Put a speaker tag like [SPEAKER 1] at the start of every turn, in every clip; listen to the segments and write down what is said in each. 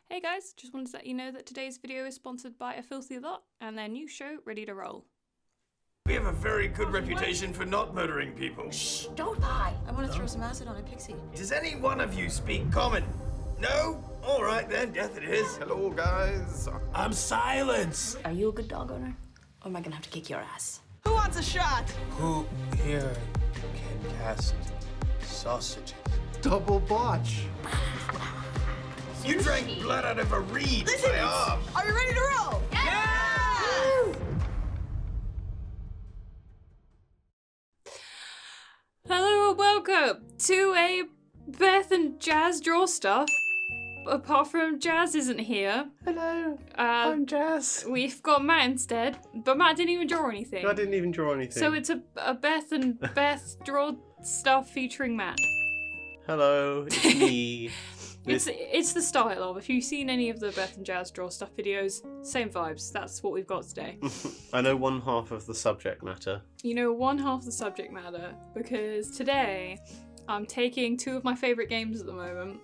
[SPEAKER 1] Hey guys, just wanted to let you know that today's video is sponsored by A Filthy Lot and their new show, Ready to Roll.
[SPEAKER 2] We have a very good reputation for not murdering people.
[SPEAKER 3] Shh, don't lie. I want to throw some acid on a pixie.
[SPEAKER 2] Does any one of you speak common? No? All right then, death it is.
[SPEAKER 4] Hello, guys.
[SPEAKER 2] I'm Silence.
[SPEAKER 3] Are you a good dog owner? Or am I gonna have to kick your ass?
[SPEAKER 5] Who wants a shot?
[SPEAKER 6] Who here can cast sausages?
[SPEAKER 4] Double botch.
[SPEAKER 2] You drank blood out of a reed.
[SPEAKER 5] Listen,
[SPEAKER 2] My arm.
[SPEAKER 5] are you ready to roll? Yeah!
[SPEAKER 1] Hello and welcome to a Beth and Jazz Draw Stuff. Apart from Jazz isn't here.
[SPEAKER 6] Hello, I'm Jazz.
[SPEAKER 1] We've got Matt instead, but Matt didn't even draw anything.
[SPEAKER 6] I didn't even draw anything.
[SPEAKER 1] So it's a Beth and Beth Draw Stuff featuring Matt.
[SPEAKER 6] Hello, it's me.
[SPEAKER 1] It's the style of. If you've seen any of the Beth and Jazz Draw Stuff videos, same vibes. That's what we've got today.
[SPEAKER 6] I know one half of the subject matter.
[SPEAKER 1] You know one half the subject matter, because today I'm taking two of my favourite games at the moment,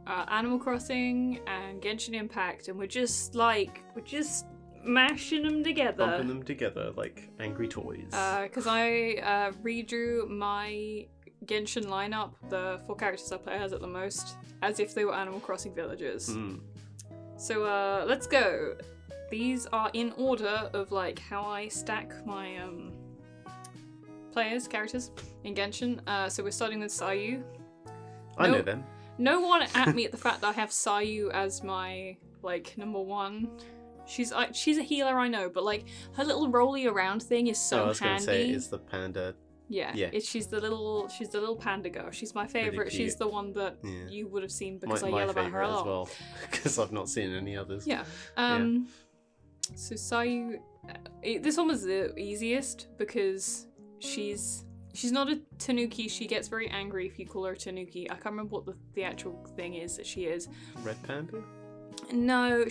[SPEAKER 1] Animal Crossing and Genshin Impact, and we're just mashing them together.
[SPEAKER 6] Bumping them together like angry toys.
[SPEAKER 1] Because I redrew my Genshin lineup, the 4 characters I play as at the most, as if they were Animal Crossing villagers. So let's go. These are in order of like how I stack my characters in Genshin. So we're starting with Sayu.
[SPEAKER 6] I know them.
[SPEAKER 1] No one at me at the fact that I have Sayu as my like number one. She's a healer, I know, but like her little rolly around thing is so handy.
[SPEAKER 6] I was going to say it's the panda.
[SPEAKER 1] Yeah. She's the little panda girl. She's my favorite.
[SPEAKER 6] Really
[SPEAKER 1] she's the one that you would have seen because I
[SPEAKER 6] my
[SPEAKER 1] yell about her a lot.
[SPEAKER 6] as well, because I've not seen any others.
[SPEAKER 1] Yeah. So Sayu, this one was the easiest because she's not a tanuki. She gets very angry if you call her a tanuki. I can't remember what the actual thing is that she is.
[SPEAKER 6] Red panda?
[SPEAKER 1] No,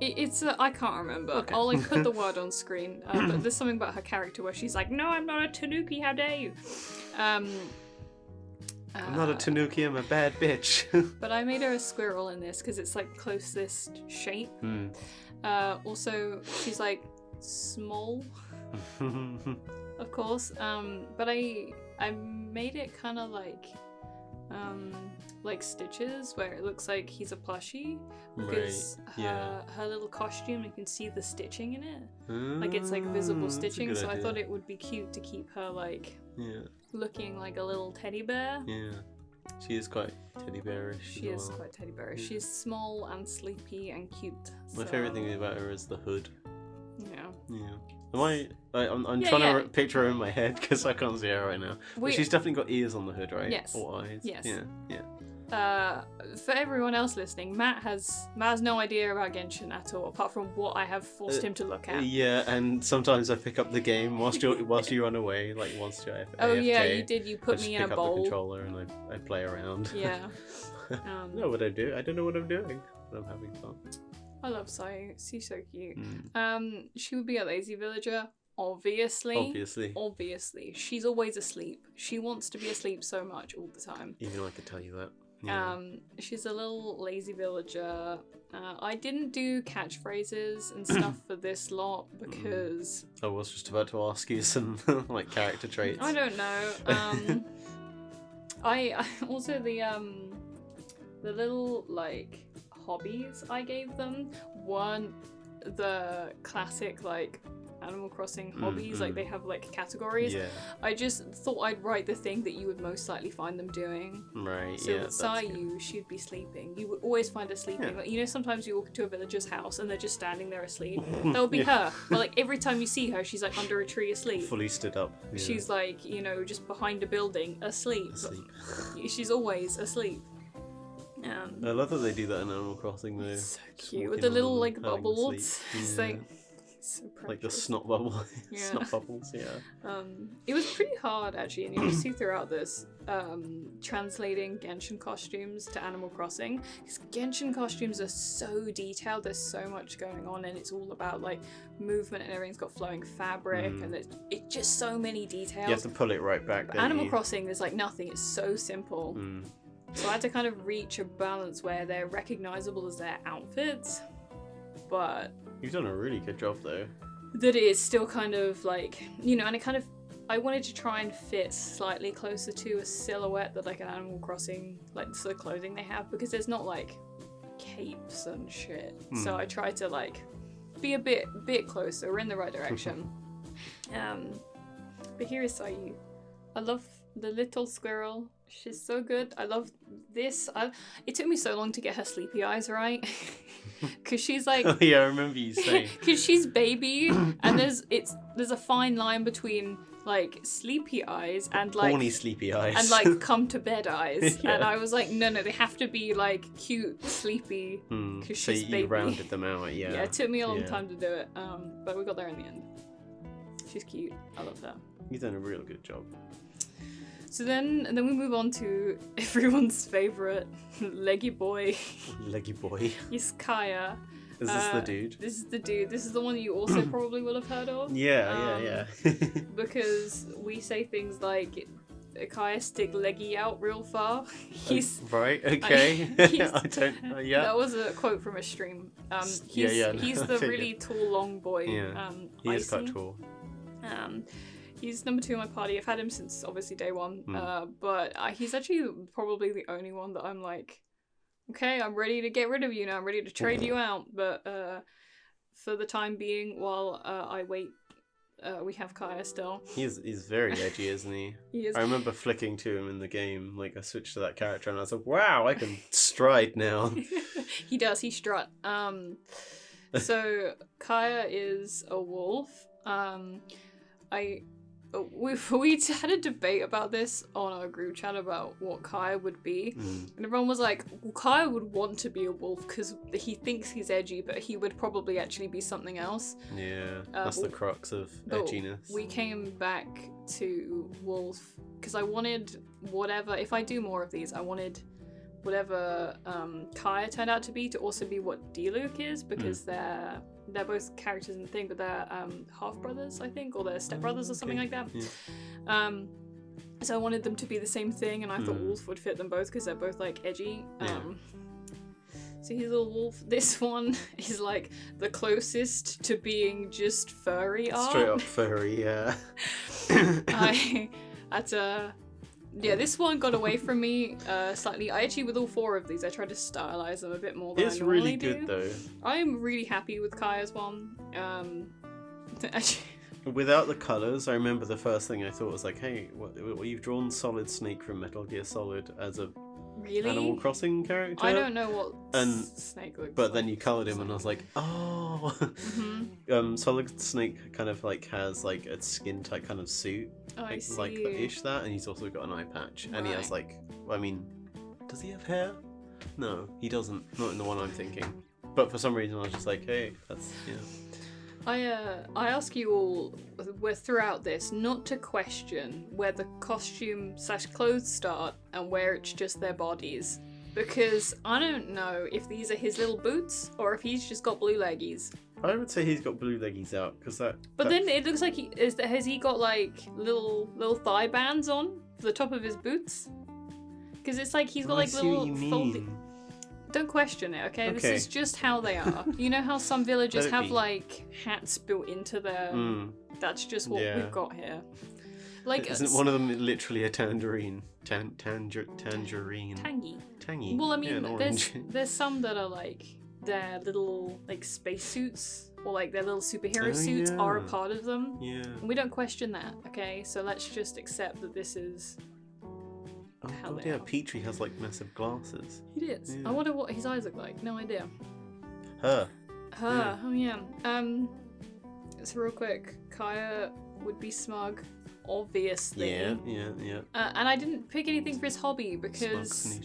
[SPEAKER 1] I can't remember.
[SPEAKER 6] Okay.
[SPEAKER 1] I'll like put the word on screen. But there's something about her character where she's like, "No, I'm not a tanuki. How dare you?"
[SPEAKER 6] I'm not a tanuki. I'm a bad bitch.
[SPEAKER 1] But I made her a squirrel in this because it's like closest shape. Also, she's like small, of course. But I made it kind of like Stitches, where it looks like he's a plushie because her little costume, you can see the stitching in it. Like it's like visible stitching, so I thought it would be cute to keep her like looking like a little teddy bear.
[SPEAKER 6] Yeah, she is quite teddy bearish.
[SPEAKER 1] She is quite teddy bearish. Yeah. She's small and sleepy and cute.
[SPEAKER 6] My favourite thing about her is the hood.
[SPEAKER 1] Yeah.
[SPEAKER 6] I'm trying to picture her in my head because I can't see her right now. But she's definitely got ears on the hood, right?
[SPEAKER 1] Yes.
[SPEAKER 6] Or eyes.
[SPEAKER 1] Yes.
[SPEAKER 6] Yeah.
[SPEAKER 1] For everyone else listening, Matt has no idea about Genshin at all, apart from what I have forced him to look at.
[SPEAKER 6] Yeah, and sometimes I pick up the game whilst you run away, like once you're AFK.
[SPEAKER 1] Oh yeah, you did. You put me in a bowl.
[SPEAKER 6] I pick up the controller and I play around.
[SPEAKER 1] Yeah.
[SPEAKER 6] No, what I do? I don't know what I'm doing, but I'm having fun.
[SPEAKER 1] I love Sayu. She's so cute. She would be a lazy villager, obviously. Obviously. She's always asleep. She wants to be asleep so much all the time.
[SPEAKER 6] Even I could tell you that.
[SPEAKER 1] Yeah. She's a little lazy villager. I didn't do catchphrases and stuff for this lot because
[SPEAKER 6] I was just about to ask you some like character traits.
[SPEAKER 1] I don't know. I also the little like hobbies I gave them weren't the classic like Animal Crossing hobbies. Like they have like categories. Yeah. I just thought I'd write the thing that you would most likely find them doing.
[SPEAKER 6] Right.
[SPEAKER 1] So with Sayu, she'd be sleeping. You would always find her sleeping. Yeah. Like, you know, sometimes you walk into a villager's house and they're just standing there asleep. That would be her. But like every time you see her, she's like under a tree asleep.
[SPEAKER 6] Fully stood up. Yeah.
[SPEAKER 1] She's like, you know, just behind a building asleep. She's always asleep.
[SPEAKER 6] I love that they do that in Animal Crossing though.
[SPEAKER 1] It's so cute with the little like bubbles. It's like so precious.
[SPEAKER 6] Like the snot bubble.
[SPEAKER 1] Yeah.
[SPEAKER 6] Snot bubbles, yeah.
[SPEAKER 1] It was pretty hard actually, and you'll see throughout this translating Genshin costumes to Animal Crossing, because Genshin costumes are so detailed. There's so much going on, and it's all about like movement, and everything's got flowing fabric, and it's just so many details.
[SPEAKER 6] You have to pull it right back.
[SPEAKER 1] But Animal Crossing, there's like nothing. It's so simple. So I had to kind of reach a balance where they're recognizable as their outfits, but
[SPEAKER 6] You've done a really good job though.
[SPEAKER 1] that it is still kind of like, you know, and it kind of, I wanted to try and fit slightly closer to a silhouette that like an Animal Crossing, like the sort of clothing they have, because there's not like capes and shit. So I tried to like be a bit closer. We're in the right direction. But here is Sayu. I love the little squirrel. She's so good. I love this. It took me so long to get her sleepy eyes right. Because she's like...
[SPEAKER 6] Oh yeah, I remember you saying.
[SPEAKER 1] Because she's baby, and there's a fine line between like sleepy eyes and like...
[SPEAKER 6] Horny sleepy eyes.
[SPEAKER 1] And like come to bed eyes.
[SPEAKER 6] Yeah.
[SPEAKER 1] And I was like, no, they have to be like cute, sleepy, because
[SPEAKER 6] So
[SPEAKER 1] she's
[SPEAKER 6] you
[SPEAKER 1] baby.
[SPEAKER 6] rounded them out, yeah.
[SPEAKER 1] Yeah, it took me a long time to do it, but we got there in the end. She's cute. I love her.
[SPEAKER 6] You've done a real good job.
[SPEAKER 1] So then we move on to everyone's favourite leggy boy.
[SPEAKER 6] Leggy boy.
[SPEAKER 1] He's Kaeya.
[SPEAKER 6] Is this the dude?
[SPEAKER 1] This is the dude. This is the one that you also probably will have heard of.
[SPEAKER 6] Yeah.
[SPEAKER 1] Because we say things like, Kaeya stick leggy out real far. He's...
[SPEAKER 6] Right, okay. I don't... yeah.
[SPEAKER 1] That was a quote from a stream. He's the really tall, long boy.
[SPEAKER 6] Yeah, he is quite tall.
[SPEAKER 1] He's number 2 in my party. I've had him since obviously day 1, but he's actually probably the only one that I'm like, okay, I'm ready to get rid of you now. I'm ready to trade you out. But for the time being, while I wait, we have Kaeya still.
[SPEAKER 6] He's very edgy, isn't he?
[SPEAKER 1] He is.
[SPEAKER 6] I remember flicking to him in the game. Like I switched to that character, and I was like, "Wow, I can stride now."
[SPEAKER 1] He does. He strut. So Kaeya is a wolf. We had a debate about this on our group chat about what Kaeya would be, and everyone was like, well, Kaeya would want to be a wolf because he thinks he's edgy, but he would probably actually be something else.
[SPEAKER 6] Yeah, that's the crux of edginess.
[SPEAKER 1] We came back to wolf because I wanted whatever, if I do more of these, I wanted whatever Kaeya turned out to be to also be what Diluc is, because they're both characters in the thing, but they're half brothers, I think, or they're step brothers or something like that. Yeah. So I wanted them to be the same thing, and I thought wolf would fit them both because they're both like edgy. So he's a wolf. This one is like the closest to being just furry art.
[SPEAKER 6] Straight up furry, yeah.
[SPEAKER 1] This one got away from me slightly. I actually, with all 4 of these, I tried to stylize them a bit more than I normally
[SPEAKER 6] really
[SPEAKER 1] do.
[SPEAKER 6] good though.
[SPEAKER 1] I'm really happy with Kaeya's one.
[SPEAKER 6] Without the colours, I remember the first thing I thought was like, hey, what you've drawn Solid Snake from Metal Gear Solid as a
[SPEAKER 1] really?
[SPEAKER 6] Animal Crossing character?
[SPEAKER 1] I don't know what Snake looks
[SPEAKER 6] but
[SPEAKER 1] like.
[SPEAKER 6] then you coloured him and I was like, oh. Solid Snake kind of like has like a skin tight kind of suit.
[SPEAKER 1] Oh, I see.
[SPEAKER 6] Like ish that, and he's also got an eye patch. And he has like, I mean, does he have hair? No, he doesn't. Not in the one I'm thinking. But for some reason I was just like, hey, that's, yeah.
[SPEAKER 1] I ask you all throughout this not to question where the costume/clothes start and where it's just their bodies, because I don't know if these are his little boots or if he's just got blue leggies.
[SPEAKER 6] I would say he's got blue leggies out because that.
[SPEAKER 1] But then it looks like has he got like little thigh bands on for the top of his boots? Because it's like he's got like little folded. Don't question it, okay? This is just how they are. You know how some villages have like hats built into their. That's just what we've got here. Like,
[SPEAKER 6] isn't one of them literally a tangerine? Tangerine. Tangy.
[SPEAKER 1] Well, I mean, there's some that are like their little like spacesuits or like their little superhero suits are a part of them. Yeah. And we don't question that, okay? So let's just accept that this is.
[SPEAKER 6] Oh god, yeah, Petrie has like massive glasses.
[SPEAKER 1] He does. Yeah. I wonder what his eyes look like. No idea.
[SPEAKER 6] Her.
[SPEAKER 1] Yeah. Oh yeah. So real quick, Kaeya would be smug, obviously.
[SPEAKER 6] Yeah.
[SPEAKER 1] And I didn't pick anything for his hobby because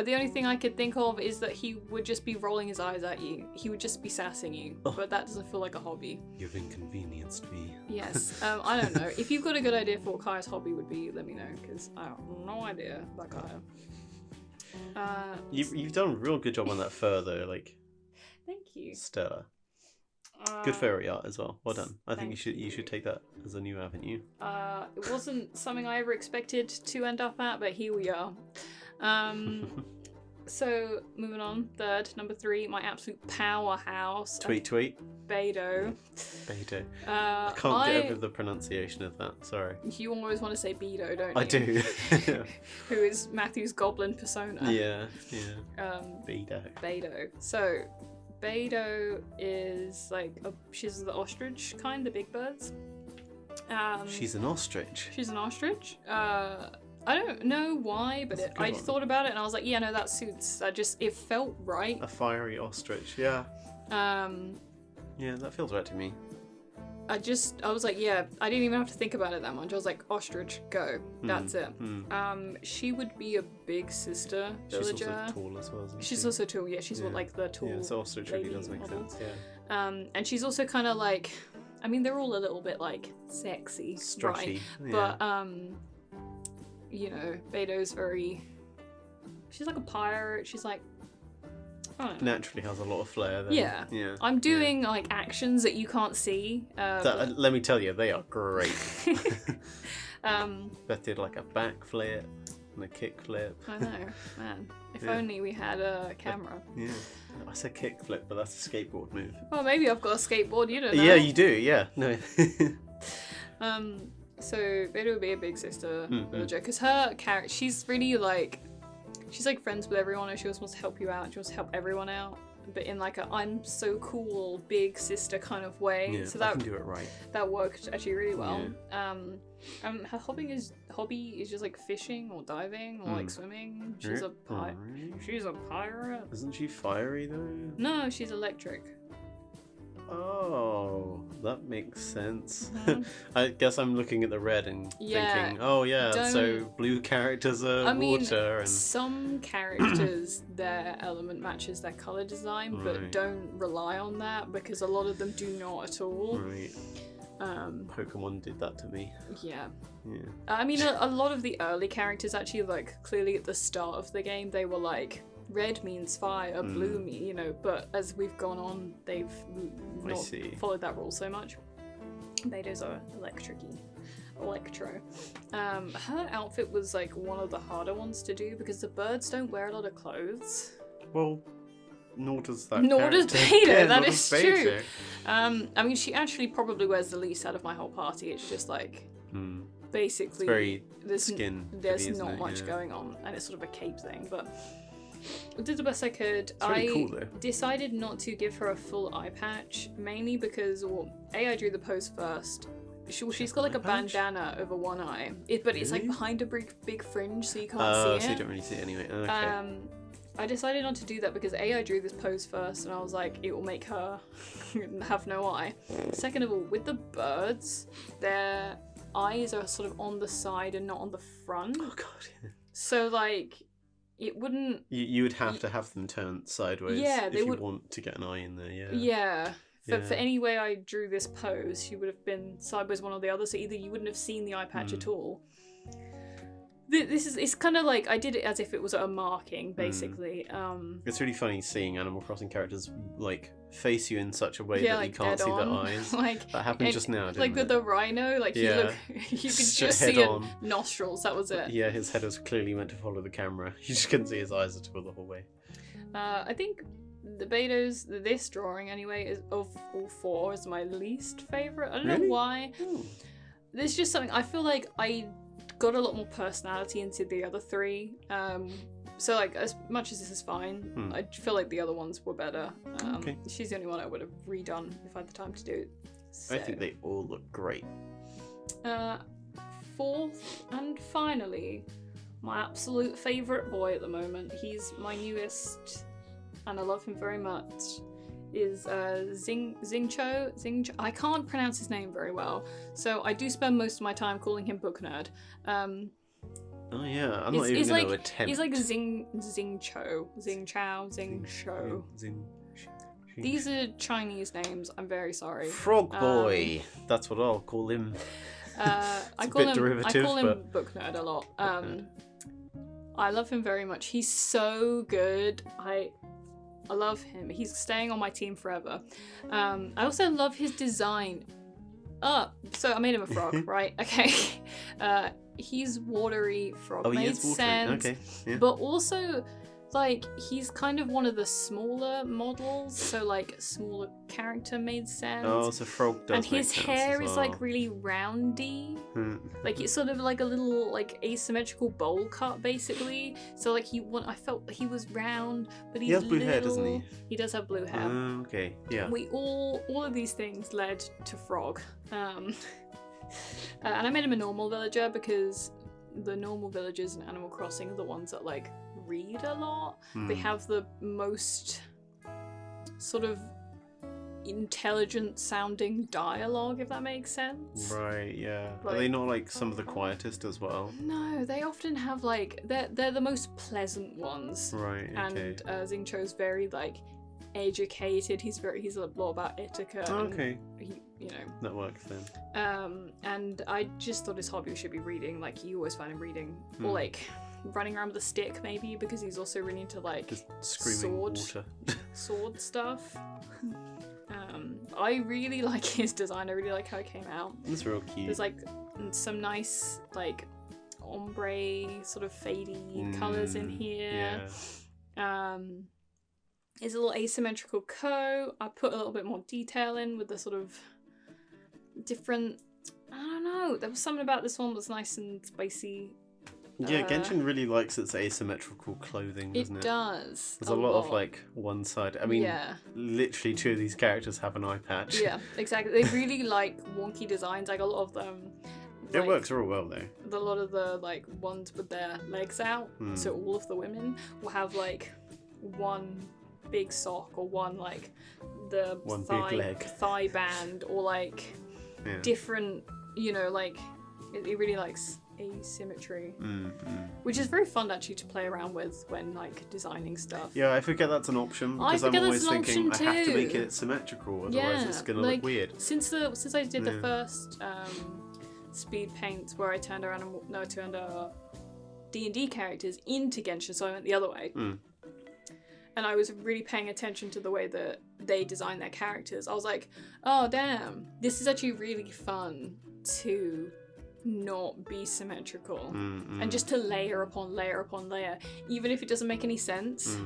[SPEAKER 1] the only thing I could think of is that he would just be rolling his eyes at you. He would just be sassing you. Oh. But that doesn't feel like a hobby.
[SPEAKER 6] You've inconvenienced me.
[SPEAKER 1] Yes. I don't know. If you've got a good idea for what Kaeya's hobby would be, let me know, because I have no idea about Kaeya.
[SPEAKER 6] You've done a real good job on that fur though, like.
[SPEAKER 1] Thank you.
[SPEAKER 6] Stellar. Good fairy art as well. Well done. I think you should take that as a new avenue.
[SPEAKER 1] It wasn't something I ever expected to end up at, but here we are. So moving on, number 3, my absolute powerhouse.
[SPEAKER 6] Tweet.
[SPEAKER 1] Beidou.
[SPEAKER 6] Beidou. I can't get over the pronunciation of that. Sorry.
[SPEAKER 1] You always want to say Beidou, don't you?
[SPEAKER 6] I do.
[SPEAKER 1] Who is Matthew's goblin persona?
[SPEAKER 6] Yeah. Beidou.
[SPEAKER 1] Beidou. So, Beidou is like she's the ostrich kind, the big birds.
[SPEAKER 6] She's an ostrich.
[SPEAKER 1] She's an ostrich. I don't know why, but I thought about it and I was like, yeah, no, that suits. It felt right.
[SPEAKER 6] A fiery ostrich, yeah. Yeah, that feels right to me.
[SPEAKER 1] I was like, yeah, I didn't even have to think about it that much. I was like, ostrich, go. That's it. She would be a big sister villager.
[SPEAKER 6] She's also tall as well, isn't she?
[SPEAKER 1] She's also tall, yeah. She's like the tall.
[SPEAKER 6] Yeah, so ostrich really does make sense, yeah.
[SPEAKER 1] And she's also kind of like, I mean, they're all a little bit like sexy,
[SPEAKER 6] strutty,
[SPEAKER 1] right? Yeah. But you know, Beidou's she's like a pirate. She's like, I don't know.
[SPEAKER 6] Naturally has a lot of flair there.
[SPEAKER 1] Yeah. I'm doing like actions that you can't see.
[SPEAKER 6] Let me tell you, they are great. Beth did like a backflip and a kickflip.
[SPEAKER 1] I know, man. If only we had a camera.
[SPEAKER 6] Yeah. I said kickflip, but that's a skateboard move.
[SPEAKER 1] Well, maybe I've got a skateboard, you don't know.
[SPEAKER 6] Yeah, you do, yeah. No.
[SPEAKER 1] So Beidou would be a big sister villager because her character, she's really like, she's like friends with everyone and she always wants to help you out. She wants to help everyone out, but in like a I'm so cool big sister kind of way.
[SPEAKER 6] Yeah,
[SPEAKER 1] so
[SPEAKER 6] that can do it right.
[SPEAKER 1] That worked actually really well. Yeah. Her hobby is just like fishing or diving or like swimming. She's a pirate.
[SPEAKER 6] Isn't she fiery though?
[SPEAKER 1] No, she's electric.
[SPEAKER 6] Oh, that makes sense. I guess I'm looking at the red and thinking, oh yeah, so blue characters are water. And
[SPEAKER 1] some characters, their element matches their colour design, but don't rely on that because a lot of them do not at all.
[SPEAKER 6] Right. Pokemon did that to me.
[SPEAKER 1] Yeah. I mean, a lot of the early characters actually, like, clearly at the start of the game, they were like, red means fire, blue means, you know, but as we've gone on, they've not followed that rule so much. Beidou's are electro. Her outfit was like one of the harder ones to do because the birds don't wear a lot of clothes.
[SPEAKER 6] Well, nor does that.
[SPEAKER 1] Nor does Beidou, that is true. I mean, she actually probably wears the least out of my whole party. It's just like, basically,
[SPEAKER 6] it's very
[SPEAKER 1] there's not much going on, and it's sort of a cape thing, but I did the best I could.
[SPEAKER 6] It's really cool, though.
[SPEAKER 1] Decided not to give her a full eye patch, mainly because, I drew the pose first. She's got like a bandana over one eye, but it's like behind a big fringe, so you can't see it.
[SPEAKER 6] So you don't really see it anyway. Okay.
[SPEAKER 1] I decided not to do that because I drew this pose first, and I was like, it will make her have no eye. Second of all, with the birds, their eyes are sort of on the side and not on the front.
[SPEAKER 6] Oh god. Yeah.
[SPEAKER 1] So like, it wouldn't.
[SPEAKER 6] You would have to have them turned sideways.
[SPEAKER 1] Yeah,
[SPEAKER 6] if you want to get an eye in there. Yeah.
[SPEAKER 1] Yeah. For any way I drew this pose, she would have been sideways one or the other. So either you wouldn't have seen the eye patch at all. It's kind of like I did it as if it was a marking, basically.
[SPEAKER 6] It's really funny seeing Animal Crossing characters like face you in such a way that
[SPEAKER 1] like,
[SPEAKER 6] you can't see their eyes. Like that happened just now, didn't it?
[SPEAKER 1] The rhino, like you could just see nostrils. That was it.
[SPEAKER 6] Yeah, his head was clearly meant to follow the camera. You just couldn't see his eyes at all the whole way.
[SPEAKER 1] I think the Beidou's, this drawing anyway, is of all four is my least favourite. I don't know why. There's just something, I feel like I got a lot more personality into the other three. So like, as much as this is fine, I feel like the other ones were better. She's the only one I would have redone if I had the time to do it. So.
[SPEAKER 6] I think they all look great.
[SPEAKER 1] Fourth and finally, my absolute favourite boy at the moment, he's my newest and I love him very much, is Xingqiu. I can't pronounce his name very well, so I do spend most of my time calling him Book Nerd.
[SPEAKER 6] Oh yeah, I'm not even going to attempt.
[SPEAKER 1] He's like Xingqiu. These are Chinese names, I'm very sorry.
[SPEAKER 6] Frog Boy, that's what I'll call him.
[SPEAKER 1] I call him Book Nerd a lot. I love him very much. He's so good. I love him. He's staying on my team forever. I also love his design. So I made him a frog, right? Okay. he's watery frog
[SPEAKER 6] Oh, he
[SPEAKER 1] made
[SPEAKER 6] is watery.
[SPEAKER 1] sense.
[SPEAKER 6] Okay. Yeah.
[SPEAKER 1] But also, like, he's kind of one of the smaller models, so like smaller character made sense.
[SPEAKER 6] Oh, so frog does
[SPEAKER 1] and his
[SPEAKER 6] make sense
[SPEAKER 1] hair
[SPEAKER 6] as
[SPEAKER 1] is
[SPEAKER 6] well.
[SPEAKER 1] like really roundy.
[SPEAKER 6] Hmm.
[SPEAKER 1] Like it's sort of like a little like asymmetrical bowl cut basically. So like I felt he was round, but he's
[SPEAKER 6] He has blue hair,
[SPEAKER 1] little.
[SPEAKER 6] doesn't he?
[SPEAKER 1] He does have blue hair.
[SPEAKER 6] Okay. Yeah.
[SPEAKER 1] We all of these things led to Frog. And I made him a normal villager because the normal villagers in Animal Crossing are the ones that like read a lot. They have the most sort of intelligent sounding dialogue, if that makes sense.
[SPEAKER 6] Right. Yeah.
[SPEAKER 1] Like-
[SPEAKER 6] Are they not like some of the quietest as well?
[SPEAKER 1] No, they often have like they're the most pleasant ones.
[SPEAKER 6] Right. Okay.
[SPEAKER 1] And Xingqiu's very like educated. He's a lot about etiquette. and
[SPEAKER 6] Okay.
[SPEAKER 1] he, you know.
[SPEAKER 6] That works then.
[SPEAKER 1] And I just thought his hobby should be reading. Like you always find him reading, or like running around with a stick maybe, because he's also really into like
[SPEAKER 6] Just screaming water.
[SPEAKER 1] sword stuff. I really like his design. I really like how it came out.
[SPEAKER 6] It's real cute.
[SPEAKER 1] There's like some nice like ombre sort of fadey colours in here.
[SPEAKER 6] Yeah.
[SPEAKER 1] It's a little asymmetrical coat. I put a little bit more detail in with the sort of different. I don't know. There was something about this one that was nice and spicy.
[SPEAKER 6] Yeah, Genshin really likes its asymmetrical clothing, doesn't it?
[SPEAKER 1] It does.
[SPEAKER 6] There's a lot of like one side. I mean,
[SPEAKER 1] Yeah.
[SPEAKER 6] literally 2 of these characters have an eye patch.
[SPEAKER 1] Yeah, exactly. They really like wonky designs. Like a lot of them.
[SPEAKER 6] It
[SPEAKER 1] like,
[SPEAKER 6] works real well though.
[SPEAKER 1] A lot of the like ones with their legs out. So all of the women will have like one big sock or one like the
[SPEAKER 6] One big leg.
[SPEAKER 1] thigh band or like
[SPEAKER 6] Yeah.
[SPEAKER 1] different. You know, like it really likes asymmetry,
[SPEAKER 6] Mm.
[SPEAKER 1] which is very fun actually to play around with when like designing stuff.
[SPEAKER 6] Yeah, I forget that's an option because I'm
[SPEAKER 1] forget
[SPEAKER 6] always
[SPEAKER 1] that's an
[SPEAKER 6] thinking I
[SPEAKER 1] option
[SPEAKER 6] have to
[SPEAKER 1] too.
[SPEAKER 6] make it symmetrical, otherwise
[SPEAKER 1] Yeah,
[SPEAKER 6] it's gonna
[SPEAKER 1] like,
[SPEAKER 6] look weird.
[SPEAKER 1] Since I did the
[SPEAKER 6] Yeah.
[SPEAKER 1] first speed paint where I turned D&D characters into Genshin, so I went the other way. And I was really paying attention to the way that they design their characters. I was like, oh damn, this is actually really fun to not be symmetrical and just to layer upon layer upon layer, even if it doesn't make any sense.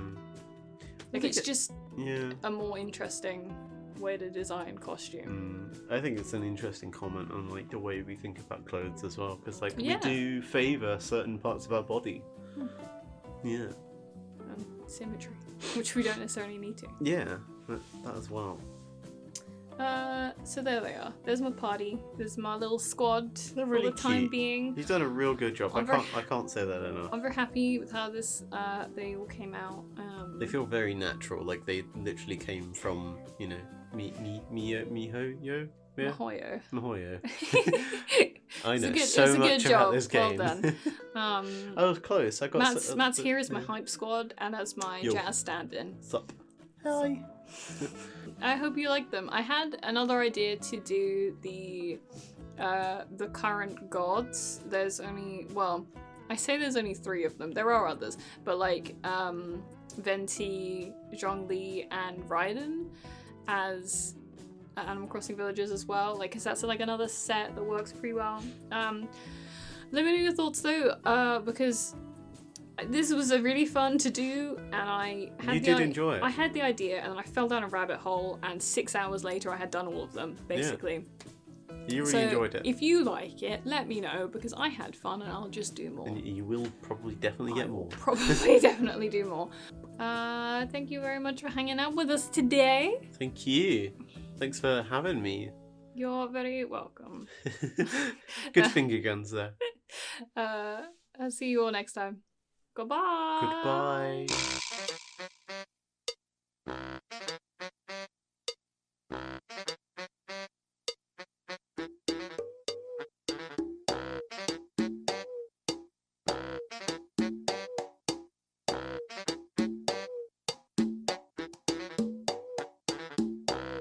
[SPEAKER 1] Like it's just
[SPEAKER 6] Yeah.
[SPEAKER 1] a more interesting way to design costume.
[SPEAKER 6] I think it's an interesting comment on like the way we think about clothes as well, because like
[SPEAKER 1] Yeah.
[SPEAKER 6] we do favour certain parts of our body. Yeah.
[SPEAKER 1] And symmetry, which we don't necessarily need to.
[SPEAKER 6] Yeah, that as well.
[SPEAKER 1] So there they are. There's my party. There's my little squad
[SPEAKER 6] They're really
[SPEAKER 1] for the time
[SPEAKER 6] cute.
[SPEAKER 1] being.
[SPEAKER 6] You've done a real good job.
[SPEAKER 1] I'm
[SPEAKER 6] I can't say that enough.
[SPEAKER 1] I'm very happy with how they all came out.
[SPEAKER 6] They feel very natural, like they literally came from, you know, Mihoyo? Yeah?
[SPEAKER 1] Mahoyo.
[SPEAKER 6] Mihoyo. I know
[SPEAKER 1] It's
[SPEAKER 6] so
[SPEAKER 1] a good
[SPEAKER 6] much about
[SPEAKER 1] job.
[SPEAKER 6] this
[SPEAKER 1] Well
[SPEAKER 6] game.
[SPEAKER 1] done.
[SPEAKER 6] I was close. I got
[SPEAKER 1] Matt's here as my hype squad and as my
[SPEAKER 6] Yo.
[SPEAKER 1] jazz stand-in.
[SPEAKER 6] Sup. Hi.
[SPEAKER 1] I hope you like them. I had another idea to do the current gods. There's only, well, I say there's only 3 of them. There are others, but like Venti, Zhongli, and Ryden as Animal Crossing villagers as well. Like, 'cause that's like another set that works pretty well. Let me know your thoughts though, because this was a really fun to do, and I had
[SPEAKER 6] You did enjoy it.
[SPEAKER 1] I had the idea, and then I fell down a rabbit hole, and 6 hours later, I had done all of them basically.
[SPEAKER 6] You really
[SPEAKER 1] So
[SPEAKER 6] enjoyed it.
[SPEAKER 1] if you like it, let me know, because I had fun, and I'll just do more.
[SPEAKER 6] And you will probably definitely
[SPEAKER 1] I
[SPEAKER 6] get
[SPEAKER 1] will
[SPEAKER 6] more.
[SPEAKER 1] probably definitely do more. Thank you very much for hanging out with us today.
[SPEAKER 6] Thank you. Thanks for having me.
[SPEAKER 1] You're very welcome.
[SPEAKER 6] Good finger guns there.
[SPEAKER 1] I'll see you all next time. Goodbye.
[SPEAKER 6] Goodbye.